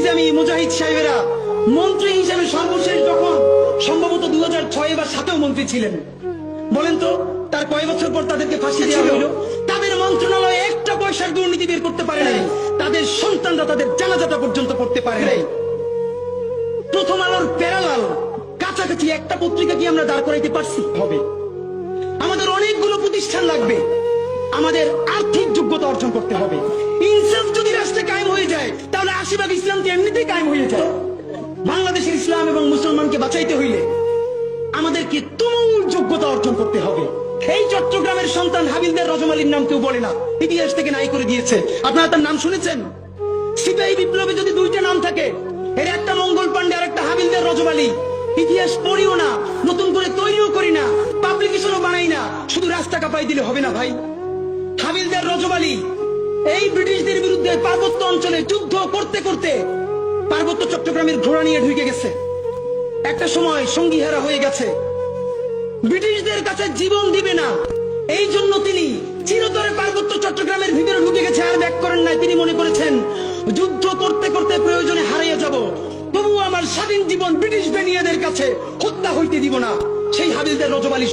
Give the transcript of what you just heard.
ইসলামী মুজাহিদ সাহেবেরা মন্ত্রী হিসেবে সর্বশেষ যখন সম্ভবত 2006 বা 2007 মন্ত্রী ছিলেন, বলেন তো তার কয় বছর পর তাদেরকে ফাঁসি দেওয়া হইল? তাদের মন্ত্রণালয়ে একটা পয়সার দুর্নীতি বের করতে পারে নাই, তাদের সন্তানরা তাদের জানাজাটা পর্যন্ত করতে পারে নাই। প্রথম আলোর প্যারালাল কাছাকাছি একটা পত্রিকা কি আমরা দাঁড় করাইতে পারছি? হবে। আমাদের অনেকগুলো প্রতিষ্ঠান লাগবে, আমাদের আর্থিক যোগ্যতা অর্জন করতে হবে। ইনসাফ যদি রাষ্ট্রে কায়েম হয়ে যায় তাহলে 80% ইসলাম তো এমনিতেই কায়েম হয়ে যায়। বাংলাদেশের ইসলাম এবং মুসলমানকে বাঁচাইতে হইলে আমাদেরকে তুমুল যোগ্যতা অর্জন করতে হবে। এই চট্টগ্রামের সন্তান হাবিলদার রজম আলীর নাম কেউ বলে না, ইতিহাস থেকে নাই করে দিয়েছে। আপনারা তার নাম শুনেছেন? সিপাহী বিপ্লবে যদি দুইটা নাম থাকে, এর একটা মঙ্গল পান্ডে আর একটা হাবিলদার রজম আলী, ইতিহাস পড়িও না, নতুন করে তৈরিও করি না, পাবলিকেশনও বানাই না, শুধু রাস্তা কাঁপাই দিলে হবে না ভাই। হাবিলদার রজব আলী এই ব্রিটিশদের বিরুদ্ধে পার্বত্য অঞ্চলে যুদ্ধ করতে করতে পার্বত্য চট্টগ্রামের ঘোড়া নিয়ে ঢুকে গেছে। একটা সময় সঙ্গীহারা হয়ে গেছে, ব্রিটিশদের কাছে জীবন দিবে না, এই জন্য তিনি চিরতরে পার্বত্য চট্টগ্রামের ভিতরে ঢুকে গেছে, আর ব্যাক করেন নাই। তিনি মনে করেছেন যুদ্ধ করতে করতে প্রয়োজনে হারিয়ে যাব, তবুও আমার স্বাধীন জীবন ব্রিটিশ বেনিয়াদের কাছে হত্যা হইতে দিব না। সেই হাবিলদার রজব আলী